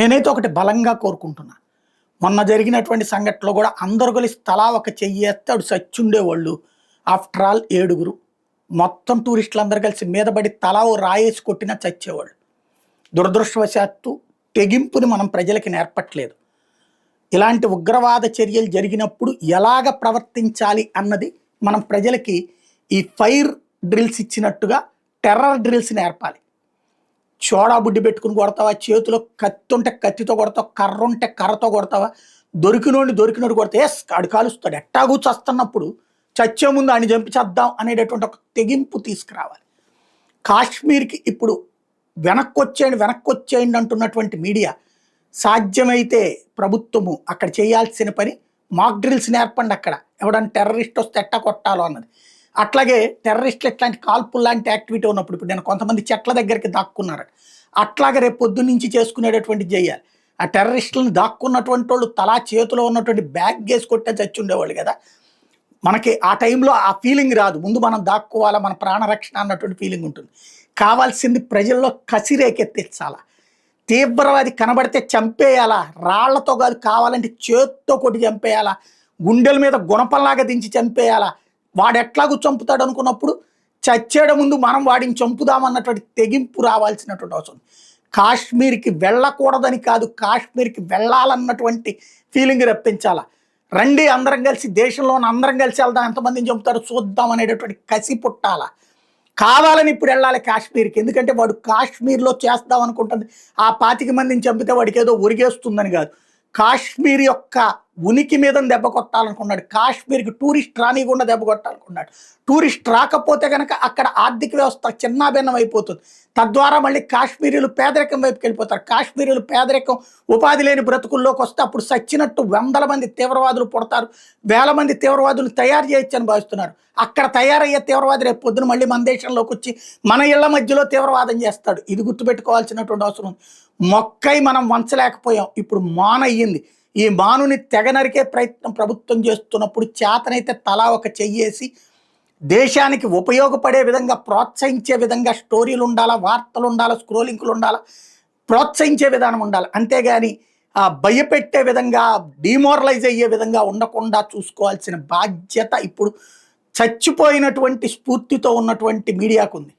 నేనైతే ఒకటి బలంగా కోరుకుంటున్నా. మొన్న జరిగినటువంటి సంఘటనలో కూడా అందరూ కలిసి తలా ఒక చెయ్యేస్తే ఆడు సచ్చుండేవాళ్ళు. After all 7గురు. మొత్తం టూరిస్టులందరూ కలిసి మీద పడి తలా ఓ రాయేసి కొట్టినా చచ్చేవాళ్ళు. దురదృష్టవశాత్తు తెగింపుని మనం ప్రజలకి నేర్పట్లేదు. ఇలాంటి ఉగ్రవాద చర్యలు జరిగినప్పుడు ఎలాగ ప్రవర్తించాలి అన్నది మనం ప్రజలకి ఈ ఫైర్ డ్రిల్స్ ఇచ్చినట్టుగా టెర్రర్ డ్రిల్స్ నేర్పాలి. చోడా బుడ్డి పెట్టుకుని కొడతావా, చేతిలో కత్తి ఉంటే కత్తితో కొడతావా, కర్ర ఉంటే కర్రతో కొడతావా, దొరికినోడు కొడితే ఆడు కాలుస్తాడు. ఎట్టాగూ చస్తున్నప్పుడు చచ్చే ముందు ఆయన చంపి చేద్దాం అనేటటువంటి ఒక తెగింపు తీసుకురావాలి. కాశ్మీర్కి ఇప్పుడు వెనక్కొచ్చేయండి అంటున్నటువంటి మీడియా సాధ్యమైతే ప్రభుత్వము అక్కడ చేయాల్సిన పని మాక్ డ్రిల్స్ నేర్పండి. అక్కడ ఎవడన్నా టెర్రరిస్ట్ వస్తే ఎట్టా కొట్టాలో అన్నది. అట్లాగే టెర్రరిస్టులు ఇట్లాంటి కాల్పులు లాంటి యాక్టివిటీ ఉన్నప్పుడు ఇప్పుడు నేను కొంతమంది చెట్ల దగ్గరికి దాక్కున్నారు, అట్లాగే రేపు పొద్దు నుంచి చేసుకునేటటువంటి చేయాలి. ఆ టెర్రరిస్టులను దాక్కున్నటువంటి వాళ్ళు తలా చేతిలో ఉన్నటువంటి బ్యాగ్ వేసి కొట్టే చచ్చి ఉండేవాళ్ళు కదా. మనకి ఆ టైంలో ఆ ఫీలింగ్ రాదు. ముందు మనం దాక్కోవాలా, మన ప్రాణరక్షణ అన్నటువంటి ఫీలింగ్ ఉంటుంది. కావాల్సింది ప్రజల్లో కసిరేకెత్తించాలా. తీవ్రవాది కనబడితే చంపేయాలా, రాళ్లతో కాదు, కావాలంటే చేత్తో కొట్టి చంపేయాలా, గుండెల మీద గుణపంలాగా దించి చంపేయాలా. వాడు ఎట్లాగూ చంపుతాడు అనుకున్నప్పుడు చచ్చేయడం ముందు మనం వాడిని చంపుదామన్నటువంటి తెగింపు రావాల్సినటువంటి అవసరం. కాశ్మీర్కి వెళ్ళకూడదని కాదు, కాశ్మీర్కి వెళ్ళాలన్నటువంటి ఫీలింగ్ రప్పించాలా. రండి అందరం కలిసి, దేశంలో అందరం కలిసి వెళ్దాం, ఎంతమందిని చంపుతారో చూద్దాం అనేటటువంటి కసి పుట్టాలా. కావాలని ఇప్పుడు వెళ్ళాలి కాశ్మీర్కి. ఎందుకంటే వాడు కాశ్మీర్లో చేస్తాం అనుకుంటుంది ఆ 25 మందిని చంపితే వాడికి ఏదో ఒరిగేస్తుందని కాదు, కాశ్మీర్ యొక్క ఉనికి మీద దెబ్బ కొట్టాలనుకున్నాడు. కాశ్మీర్కి టూరిస్ట్ రానికుండా దెబ్బ కొట్టాలనుకున్నాడు. టూరిస్ట్ రాకపోతే కనుక అక్కడ ఆర్థిక వ్యవస్థ చిన్నాభిన్నం అయిపోతుంది. తద్వారా మళ్ళీ కాశ్మీరీలు పేదరికం వైపుకి వెళ్ళిపోతారు. కాశ్మీరీలు పేదరికం, ఉపాధి లేని బ్రతుకుల్లోకి వస్తే అప్పుడు సచ్చినట్టు 100 మంది తీవ్రవాదులు పుడతారు, 1000 మంది తీవ్రవాదులు తయారు చేయొచ్చని భావిస్తున్నారు. అక్కడ తయారయ్యే తీవ్రవాది రేపు పొద్దున మళ్ళీ మన దేశంలోకి వచ్చి మన ఇళ్ల మధ్యలో తీవ్రవాదం చేస్తాడు. ఇది గుర్తుపెట్టుకోవాల్సినటువంటి అవసరం ఉంది. మొక్కై మనం వంచలేకపోయాం, ఇప్పుడు మానయ్యింది. ఈ మానుని తెగ నరికే ప్రయత్నం ప్రభుత్వం చేస్తున్నప్పుడు చేతనైతే తలా ఒక చెయ్యేసి దేశానికి ఉపయోగపడే విధంగా, ప్రోత్సహించే విధంగా స్టోరీలు ఉండాలా, వార్తలు ఉండాలా, స్క్రోలింగ్లు ఉండాలా, ప్రోత్సహించే విధానం ఉండాలి. అంతేగాని భయపెట్టే విధంగా, డిమోరలైజ్ అయ్యే విధంగా ఉండకుండా చూసుకోవాల్సిన బాధ్యత ఇప్పుడు చచ్చిపోయినటువంటి స్ఫూర్తితో ఉన్నటువంటి మీడియాకు ఉంది.